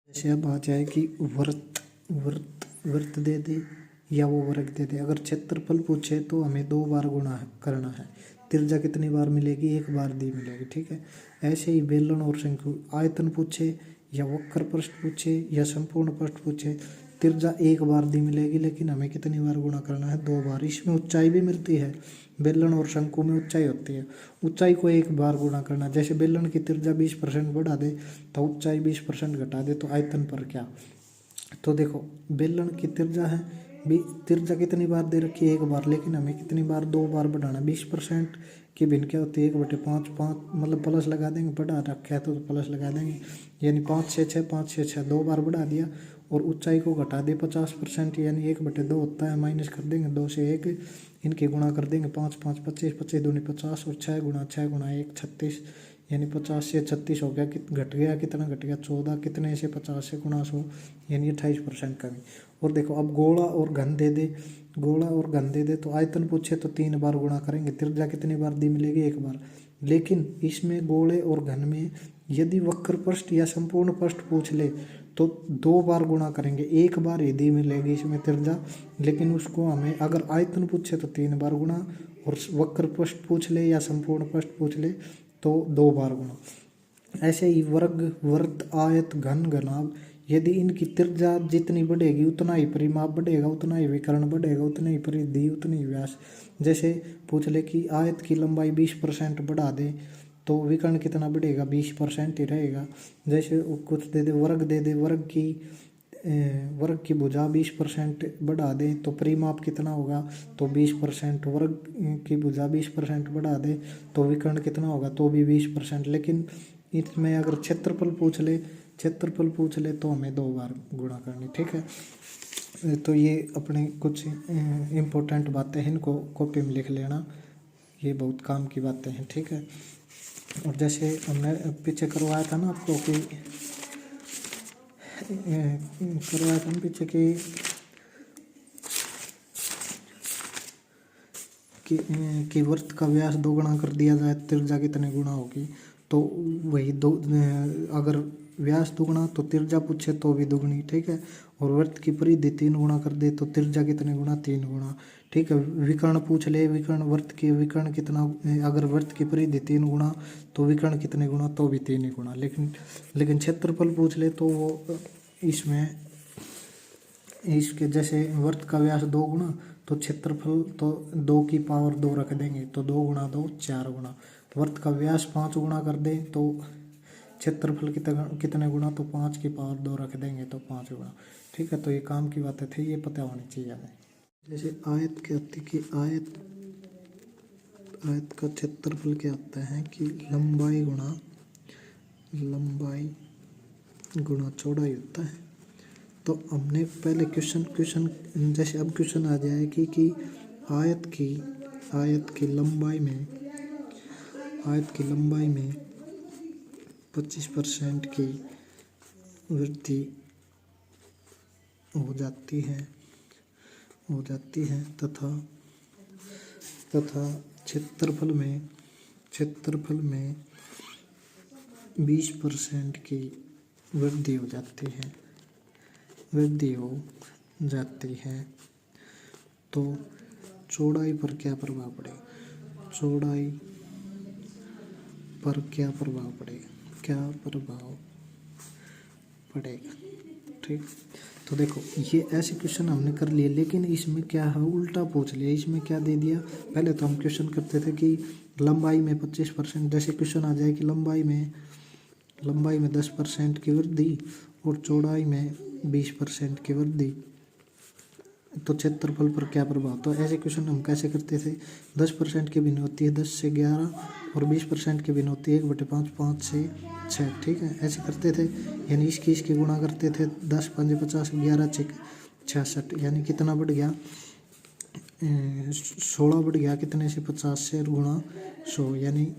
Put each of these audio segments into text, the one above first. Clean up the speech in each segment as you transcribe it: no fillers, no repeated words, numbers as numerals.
जैसे अब आ जाए कि वृत्त वृत्त वृत्त दे दे या वो वर्ग दे दे। अगर क्षेत्रफल पूछे तो हमें 2 बार गुणा करना है। त्रिज्या कितनी बार मिलेगी? 1 बार दी मिलेगी। ठीक है। ऐसे ही बेलन और शंकु आयतन पूछे या वक्र पृष्ठ पूछे या संपूर्ण पृष्ठ पूछे, त्रिज्या 1 बार दी मिलेगी, लेकिन हमें कितनी बार गुणा करना है? 2 बार। इसमें ऊंचाई भी मिलती है। बेलन और शंकु में ऊंचाई होती है, ऊंचाई को 1 बार गुणा करना। जैसे बेलन की त्रिज्या 20% बढ़ा दे तो ऊंचाई 20% घटा दे तो आयतन पर क्या? तो देखो बेलन की त्रिज्या है, त्रिज्या कितनी बार दे रखी है? 1 बार, लेकिन हमें कितनी बार? 2 बार बढ़ाना। 20% की भिन्न क्या होती है? 1/5 5 मतलब प्लस लगा देंगे, बढ़ा रखा है तो प्लस लगा देंगे, यानी 5 6 6 5 6 6 2 बार बढ़ा दिया। और ऊंचाई को घटा दे 50%, यानी 1/2 होता है, माइनस कर देंगे 2 से 1, इनके गुणा कर देंगे 5 5 25 25 दूनी 50 और 6 गुणा 6 गुणा 1 36, यानी 50 से 36 हो गया। घट गया, कितना घट गया? 14। कितने से? 50 से गुणा 100, यानी 28% कमी। और देखो अब गोला और घन दे दे, गोला और घन दे दे तो आयतन पूछे तो 3 बार गुणा करेंगे। त्रिज्या कितनी बार दी मिलेगी? 1 बार। लेकिन इसमें गोले और घन में यदि वक्र पृष्ठ या संपूर्ण पृष्ठ पूछ ले तो 2 बार गुणा करेंगे। 1 बार ही दी मिलेगी इसमें त्रिज्या, लेकिन उसको हमें अगर आयतन पूछे तो 3 बार गुणा, और वक्र पृष्ठ पूछ ले या संपूर्ण पृष्ठ पूछ ले तो 2 बार गुणा। ऐसे ही वर्ग वृत्त आयत घन घनाभ, यदि इनकी त्रिज्या जितनी बढ़ेगी उतना ही परिमाप बढ़ेगा, उतना ही विकर्ण बढ़ेगा, उतनी ही परिधि, उतनी ही व्यास। जैसे पूछ ले कि आयत की लंबाई 20% बढ़ा दे तो विकर्ण कितना बढ़ेगा? 20% ही रहेगा। जैसे कुछ दे दे, वर्ग दे दे, वर्ग की भुजा 20% बढ़ा दे तो परिमाप कितना होगा? तो 20%। वर्ग की भुजा 20% बढ़ा दे तो विकर्ण कितना होगा? तो भी 20%। लेकिन इसमें अगर क्षेत्रफल पूछ ले तो हमें 2 बार गुणा करनी। ठीक है। तो ये अपने कुछ इम्पोर्टेंट बातें हैं, इनको कॉपी में लिख लेना, ये बहुत काम की बातें हैं। ठीक है। और जैसे हमने पीछे करवाया था ना आपको कि वृत्त का व्यास 2 गुणा कर दिया जाए, त्रिज्या कितने गुणा होगी? तो वही 2, अगर व्यास दुगुना तो त्रिज्या पूछे तो भी दुगनी। ठीक है। और वृत्त की परिधि 3 गुणा कर दे तो त्रिज्या कितने गुणा? 3 गुणा। ठीक है। विकर्ण पूछ ले, विकर्ण कितना? अगर वृत्त की परिधि 3 गुणा तो विकर्ण कितने गुणा? तो भी 3 ही गुणा। लेकिन क्षेत्रफल पूछ ले तो वो इसके जैसे वृत्त का व्यास 2 गुणा तो क्षेत्रफल तो 2 की पावर 2 रख देंगे, तो 2 गुणा 2 4 गुणा। वृत्त का व्यास 5 गुणा कर दें तो क्षेत्रफल कितने गुणा? तो 5 की पावर 2 रख देंगे तो 5 गुणा। ठीक है। तो ये काम की बातें थी, ये पता होनी चाहिए हमें। जैसे आयत क्या होती है कि आयत का क्षेत्रफल क्या होता है कि लंबाई गुणा चौड़ाई होता है। तो हमने पहले क्वेश्चन जैसे अब क्वेश्चन आ जाए कि आयत की लंबाई में 25% की वृद्धि हो जाती है तथा क्षेत्रफल में 20% की वृद्धि हो जाती है तो चौड़ाई पर क्या प्रभाव पड़ेगा? ठीक। तो देखो ये ऐसे क्वेश्चन हमने कर लिए, लेकिन इसमें क्या है? उल्टा पूछ लिया। इसमें क्या दे दिया? पहले तो हम क्वेश्चन करते थे कि लंबाई में 25%, जैसे क्वेश्चन आ जाए कि लंबाई में 10% की वृद्धि और चौड़ाई में 20% की वृद्धि, तो क्षेत्रफल पर क्या प्रभाव? तो ऐसे क्वेश्चन हम कैसे करते थे? 10% की भिन्न होती है 10 से 11 और 20% की भिन्न होती है 1/5 5 से 6। ठीक है। ऐसे करते थे, यानी इसकी गुणा करते थे। 10 5 50, 11 6 66, यानी कितना बढ़ गया? 16 बढ़ गया। कितने से? 50 से गुणा 100, यानी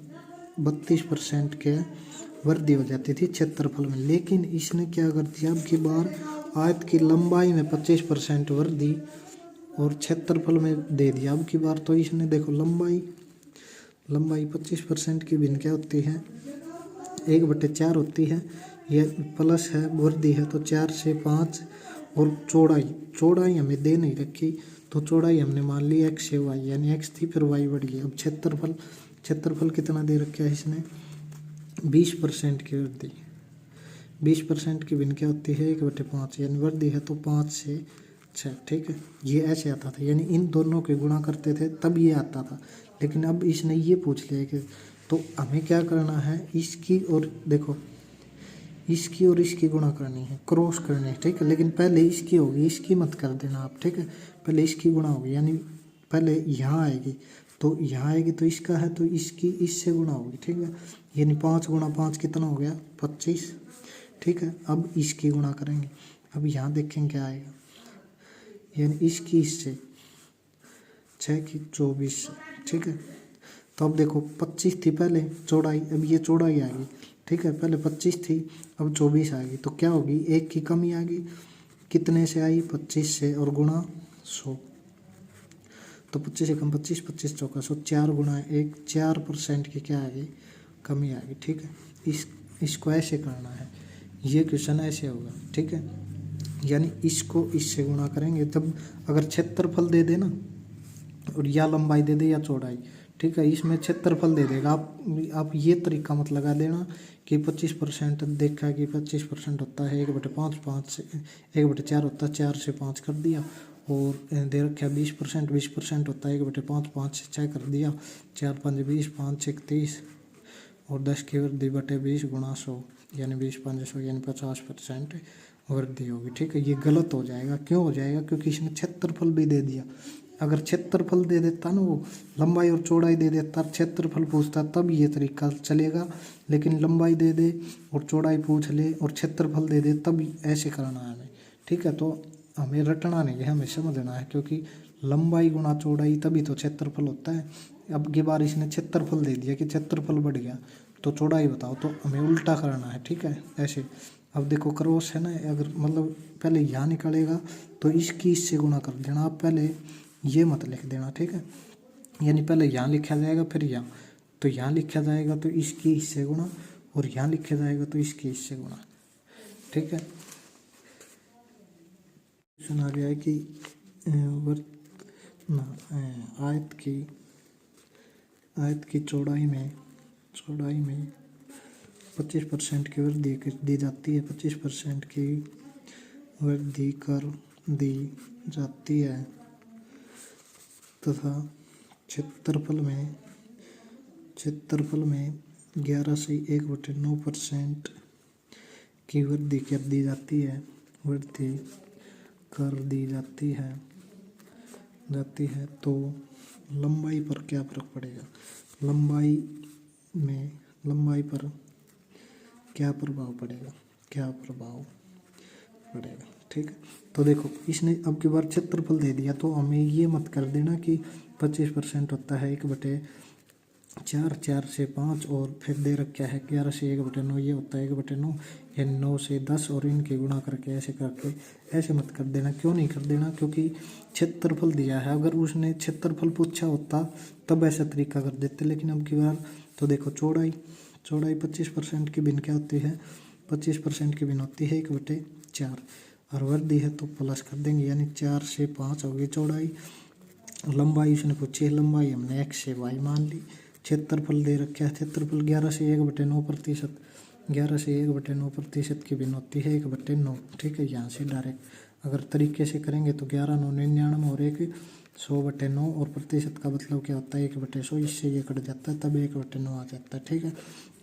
32% के वृद्धि हो जाती थी क्षेत्रफल में। लेकिन इसने क्या कर दिया? अब की बार आयत की लंबाई में 25% वृद्धि और क्षेत्रफल में दे दिया। अब की बार तो इसने देखो लंबाई 25% की भिन्न क्या होती है? 1/4 होती है, ये प्लस है, वृद्धि है, तो 4 से 5। और चौड़ाई हमें दे नहीं रखी, तो चौड़ाई हमने मान ली x से y, यानी x थी फिर y बढ़ गई। अब क्षेत्रफल कितना दे रखा है इसने, 20% की वृद्धि। 20% की भिन्न क्या होती है, 1/5, यानी वृद्धि है तो 5 से 6। ठीक है, ये ऐसे आता था, यानी इन दोनों के गुणा करते थे तब ये आता था। लेकिन अब इसने ये पूछ लिया कि तो हमें क्या करना है, इसकी और देखो इसकी और इसकी गुणा करनी है, क्रॉस करनी है। ठीक है, लेकिन पहले इसकी होगी, इसकी मत कर देना आप। ठीक है, पहले इसकी गुणा होगी, यानी पहले यहाँ आएगी, तो यहाँ आएगी तो इसका है तो इसकी इससे गुणा होगी। ठीक है, यानी 5 गुणा 5 कितना हो गया, 25। ठीक है, अब इसकी गुणा करेंगे। अब यहाँ देखेंगे क्या आएगा, यानी इसकी इससे 6 की 24। ठीक है, तो अब देखो 25 थी पहले चौड़ाई, अब ये चौड़ाई आ गई। ठीक है, पहले 25 थी अब 24 आ गई, तो क्या होगी, 1 की कमी आ गई। कितने से आई, 25 से, और गुणा 100, तो 25 से कम 25, 25 चौका 100, 4 गुणा 1, 4% की क्या आ गई, कमी आ गई। ठीक है, इसको ऐसे करना है, ये क्वेश्चन ऐसे होगा। ठीक है, यानी इसको इससे गुणा करेंगे तब, अगर क्षेत्रफल दे देना और या लंबाई दे दे या चौड़ाई। ठीक है, इसमें क्षेत्रफल दे देगा, आप ये तरीका मत लगा देना कि 25% देखा कि 25% होता है 1/5, 5 से 1/4 होता है, 4 से 5 कर दिया। और दे रखा है 20% होता है 1/5, 5 से 6 कर दिया, 4 5 20, 5 6 30, और 10 की वृद्धि बटे 20 गुणा 100, यानी 20 5 100, यानी 50% वृद्धि होगी। ठीक है, ये गलत हो जाएगा। क्यों हो जाएगा, क्योंकि इसने क्षेत्रफल भी दे दिया। अगर क्षेत्रफल दे देता ना, वो लंबाई और चौड़ाई दे देता, क्षेत्रफल पूछता, तब ये तरीका चलेगा। लेकिन लंबाई दे दे और चौड़ाई पूछ ले और क्षेत्रफल दे दे, तब ऐसे करना है हमें। ठीक है, तो हमें रटना नहीं है, हमें समझना है, क्योंकि लंबाई गुणा चौड़ाई तभी तो क्षेत्रफल होता है। अब की बार इसने क्षेत्रफल दे दिया कि क्षेत्रफल बढ़ गया तो चौड़ाई बताओ, तो हमें उल्टा करना है। ठीक है, ऐसे। अब देखो क्रॉस है ना, अगर मतलब पहले यहाँ निकलेगा तो इसकी इससे गुणा कर देना, आप पहले ये मत लिख देना। ठीक है, यानी पहले यहाँ लिखा जाएगा फिर यहाँ, तो यहाँ लिखा जाएगा तो इसकी इससे गुणा, और यहाँ लिखा जाएगा तो इसकी इससे गुणा। ठीक है, क्वेश्चन आ गया है कि आयत की चौड़ाई में 25% की वृद्धि दी जाती है, 25% की वृद्धि कर दी जाती है, तथा क्षेत्रफल में 11 से 1/9% की वृद्धि कर दी जाती है, तो लंबाई पर क्या फर्क पड़ेगा, लंबाई पर क्या प्रभाव पड़ेगा। ठीक है, तो देखो इसने अब की बार क्षेत्रफल दे दिया, तो हमें ये मत कर देना कि 25% होता है 1/4, 4 से 5, और फिर दे रखा है 11 से 1/9, ये होता है 1/9, यानी 9 से 10, और इनके गुणा करके ऐसे मत कर देना। क्यों नहीं कर देना, क्योंकि क्षेत्रफल दिया है। अगर उसने क्षेत्रफल पूछा होता तब ऐसा तरीका कर देते, लेकिन अब की बार तो देखो चौड़ाई 25% की भिन्न क्या होती है, 25% की भिन्न होती है 1/4, और वृद्धि है तो प्लस कर देंगे, यानी 4 से 5 हो गई चौड़ाई। लंबाई उसने पूछी है, लंबाई हमने x से y मान ली। क्षेत्रफल दे रखा है, क्षेत्रफल 11 से 1/9%, 11 से 1/9% की भिन्न होती है 1/9। ठीक है, यहाँ से डायरेक्ट अगर तरीके से करेंगे तो 11 9 99, और 1 100/9, और प्रतिशत का मतलब क्या होता है 1/100, इससे ये कट जाता है तब 1/9 आ जाता है। ठीक है,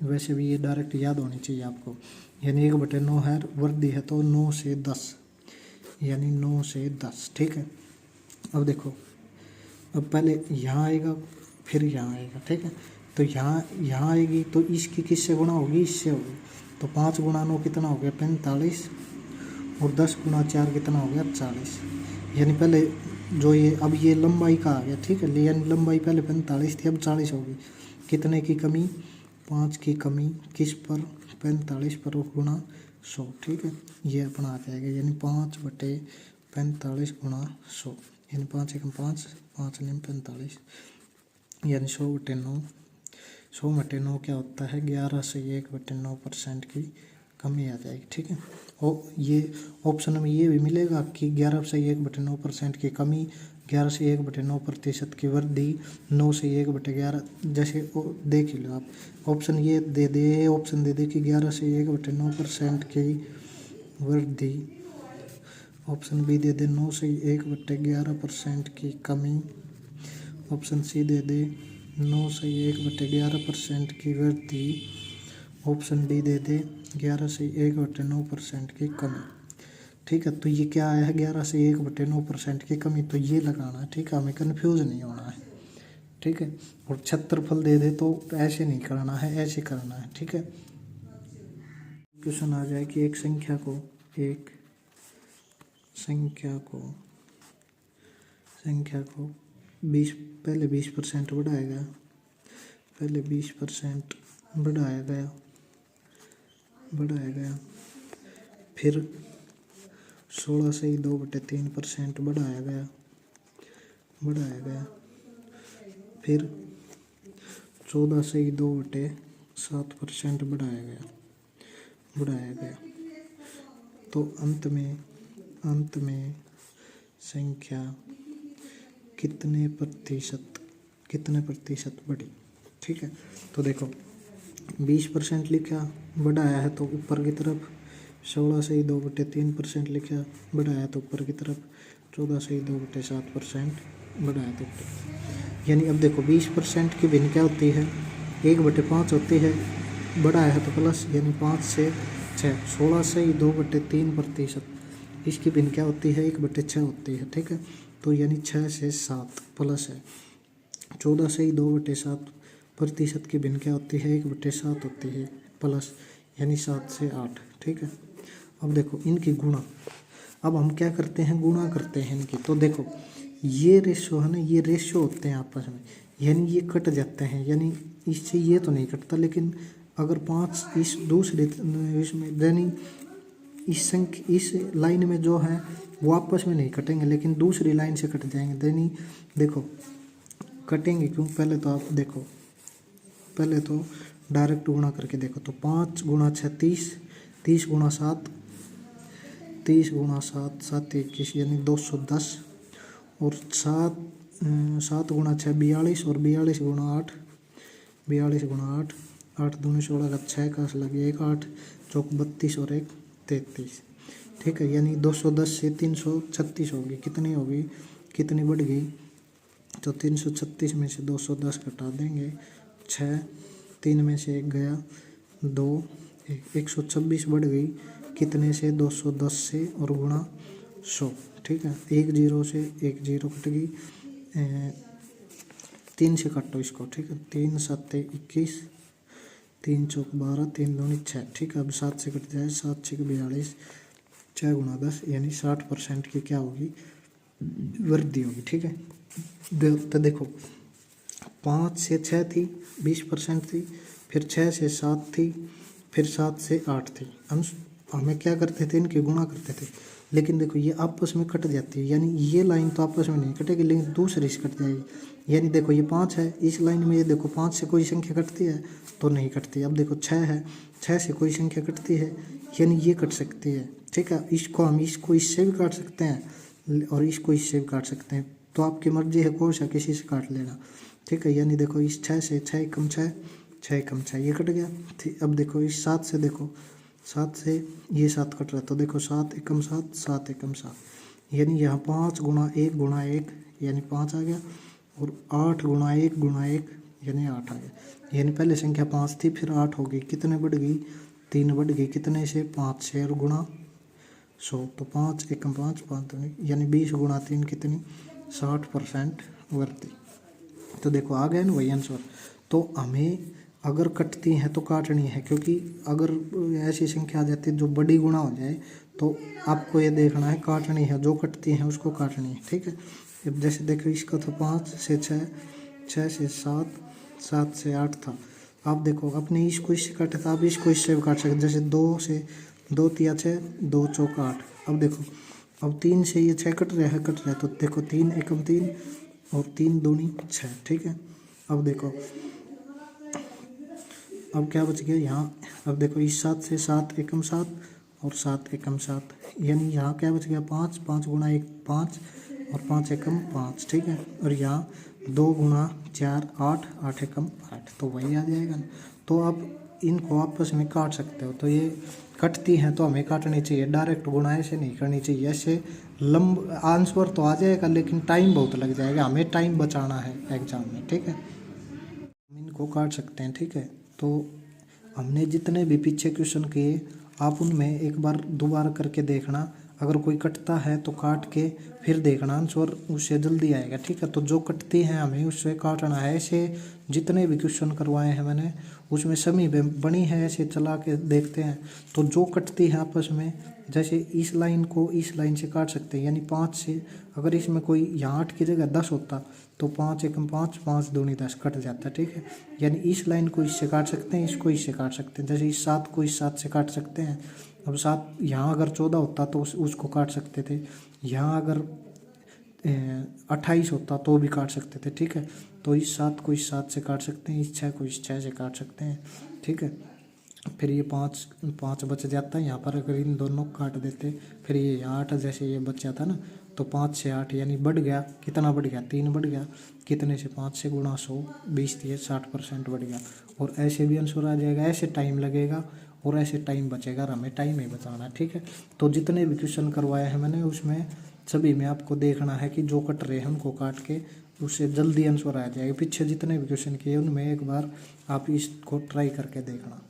वैसे भी ये डायरेक्ट याद होनी चाहिए आपको, यानी 1/9 है, वृद्धि है तो 9 से 10, यानी 9 से 10। ठीक है, अब देखो, अब पहले यहाँ आएगा फिर यहाँ आएगा। ठीक है, तो यहाँ आएगी तो इसकी किससे गुणा होगी, इससे होगी, तो 5 गुणा 9 कितना हो गया, 45, और 10 गुणा 4 कितना हो गया, 40। यानी पहले जो ये अब ये लंबाई का आ गया। ठीक है, यानी लंबाई पहले 45 थी अब 40 होगी। कितने की कमी, 5 की कमी, किस पर, 45 पर, गुणा 100। ठीक है, ये अपना आ जाएगा, यानी 5/45 गुणा 100, यानी 5 एकम 5, 5 9 45, यानी 100/9। 100/9 क्या होता है, 11 से 1/9% की कमी आ जाएगी, ठीक है। और ये ऑप्शन में ये भी मिलेगा कि 11/1/9% की कमी, 11/1/9% की वृद्धि, 9/1/11, जैसे वो देख ही लो आप। ऑप्शन ये दे दे, ऑप्शन दे दे कि 11/1/9% की वृद्धि, ऑप्शन बी दे दे 9/1/11% की कमी, ऑप्शन सी दे दे 9/1/11% की वृद्धि, ऑप्शन डी दे दे 11/1/9% की कमी, ठीक है। तो ये क्या आया है 11/1/9% की कमी, तो ये लगाना है, ठीक है, हमें कन्फ्यूज नहीं होना है, ठीक है। और क्षेत्रफल दे दे तो ऐसे नहीं करना है, ऐसे करना है, ठीक है। क्वेश्चन आ जाए कि एक संख्या को संख्या को 20 पहले 20% बढ़ाया गया, फिर 16/2/3% बढ़ाया गया, फिर 14/2/7% बढ़ाया गया, तो अंत में संख्या कितने प्रतिशत बढ़ी, ठीक है। तो देखो 20% लिखा, बढ़ाया है तो ऊपर की तरफ, 16/2/3% लिखा, बढ़ाया तो ऊपर की तरफ, 14/2/7% बढ़ाया तो ऊपर। यानी अब देखो 20% की भिन्न क्या होती है, 1/5 होती है, बढ़ाया है तो प्लस, यानी 5 से 6, 16/2/3%, इसकी भिन्न क्या होती है, 1/6 होती है, ठीक है। तो यानी 6 से 7 प्लस है, 14/2/7% की भिन्न क्या होती है, 1/7 होती है, प्लस, यानी 7 से 8, ठीक है। अब देखो इनकी गुणा, अब हम क्या करते हैं, गुणा करते हैं इनकी। तो देखो ये रेशो है ना, ये रेशो होते हैं आपस में, यानी ये कट जाते हैं, यानी इससे ये तो नहीं कटता, लेकिन अगर 5 इस दूसरे इसमें, यानी इस लाइन में जो है वो आपस में नहीं कटेंगे, लेकिन दूसरी लाइन से कट जाएंगे, यानी देखो कटेंगे क्यों, पहले तो आप देखो, पहले तो डायरेक्ट गुणा करके देखो, तो 5 × 6 30, 30 × 7 7 21, यानी 210, और 7 × 6 42, और 42 × 8 8 दूनी 16 का 6 का लगे 1 8 चौक 32 और 1 33, ठीक है। यानी 210 से 336 होगी, कितनी बढ़ गई, तो 336 में से 210 घटा देंगे, 6, 3 में से 1 गया, 2, 126 बढ़ गई, कितने से, 210 से, और गुणा 100, ठीक है। 1 0 से 1 0 कट गई, 3 से काटो इसको, ठीक है, 3 7 21, 3 चौक 12, 3 दूनी 6, ठीक है। अब 7 से कट जाए, 7 6 42, 6 × 10, यानी 60% की क्या होगी, वृद्धि होगी, ठीक है। तो देखो 5 से 6 थी 20% थी, फिर 6 से 7 थी, फिर 7 से 8 थी। हमें क्या करते थे, इनकी गुणा करते थे, लेकिन देखो ये आपस में कट जाती है, यानी ये लाइन तो आपस में नहीं कटेगी, लेकिन दूसरी से कट जाएगी। यानी देखो ये 5 है, इस लाइन में ये देखो 5 से कोई संख्या कटती है तो नहीं कटती। अब देखो 6 है, 6 से कोई संख्या कटती है, यानी ये कट सकती है, ठीक है। इसको हम इसको इससे भी काट सकते हैं, और इसको इससे भी काट सकते हैं, तो आपकी मर्जी है, कौन सा किसी से काट लेना, ठीक है। यानी देखो इस 6 से 6 कम 6, 6 कम 6, ये कट गया। अब देखो इस 7 से, देखो 7 से ये 7 कट रहा है, तो देखो 7 एकम 7, 7 एकम 7, यानी यहाँ 5 × 1 × 1 यानी 5 आ गया, और 8 × 1 × 1 यानी 8 आ गया। यानी पहले संख्या 5 थी, फिर 8 हो गई, कितने बढ़ गई, 3 बढ़ गई, कितने से, 5 से, और गुणा 100, तो 5 एकम 5, 5 यानी 20 × 3 कितनी, 60% वृद्धि। तो देखो आ गया ना वही आंसर। तो हमें अगर कटती हैं तो काटनी है, क्योंकि अगर ऐसी संख्या आ जाती है जो बड़ी गुणा हो जाए, तो आपको ये देखना है, काटनी है, जो कटती हैं उसको काटनी है, ठीक है। अब जैसे देखो इसका तो 5 से 6, 6 से 7, 7 से 8 था। आप देखो अपने इसको इससे काटे तो आप इसको इससे भी काट सकते, जैसे 2 से 2 तिया 6, 2 चौक 8। अब देखो अब 3 से ये 6 कट रहा है, तो देखो 3 एकम 3, और 3 दूनी 6, ठीक है। अब देखो अब क्या बच गया यहाँ, अब देखो इस 7 से 7 एकम 7 और 7 एकम 7, यानी यहाँ क्या बच गया 5, 5 गुणा 1 5 और 5 एकम 5, ठीक है। और यहाँ 2 गुणा 4 8, 8 एकम 8, तो वही आ जाएगा ना। तो आप इनको आपस में काट सकते हो, तो ये कटती हैं तो हमें काटनी चाहिए, डायरेक्ट गुणा ऐसे नहीं करनी चाहिए। ऐसे लंब आंसर तो आ जाएगा लेकिन टाइम बहुत लग जाएगा, हमें टाइम बचाना है एग्जाम में, ठीक है। हम इनको काट सकते हैं, ठीक है। तो हमने जितने भी पीछे क्वेश्चन किए आप उनमें एक बार दोबारा करके देखना, अगर कोई कटता है तो काट के फिर देखना आंसर, उससे जल्दी आएगा, ठीक है। तो जो कटती हैं हमें उससे काटना है। ऐसे जितने भी क्वेश्चन करवाए हैं मैंने उसमें सभी बनी है, ऐसे चला के देखते हैं। तो जो कटती है आपस में, जैसे इस लाइन को इस लाइन से काट सकते हैं, यानी 5 से अगर इसमें कोई यहाँ 8 की जगह 10 होता तो 5 एकम 5 5 दूनी 10 कट जाता, ठीक है। यानी इस लाइन को इससे काट सकते हैं, इसको इससे काट सकते हैं। जैसे इस 7 को इस 7 से काट सकते हैं। अब 7 यहाँ अगर 14 होता तो उसको काट सकते थे, यहाँ अगर 28 होता तो भी काट सकते थे, ठीक है। तो इस 7 को इस 7 से काट सकते हैं, इस 6 को इस 6 से काट सकते हैं, ठीक है। फिर ये 5 5 बच जाता है यहाँ पर, अगर इन दोनों को काट देते फिर ये 8 जैसे ये बच जाता ना, तो 5 से 8 यानी बढ़ गया, कितना बढ़ गया 3 बढ़ गया, कितने से 5 से गुणा 100 20 दिए 60% बढ़ गया। और ऐसे भी आंसर आ जाएगा, ऐसे टाइम लगेगा और ऐसे टाइम बचेगा, और हमें टाइम ही बचाना है, ठीक है। तो जितने भी क्वेश्चन करवाए हैं मैंने उसमें सभी में आपको देखना है कि जो कट रहे हैं उनको काट के उससे जल्दी आंसर आ जाएगा। पीछे जितने भी क्वेश्चन किए उनमें एक बार आप इसको ट्राई करके देखना।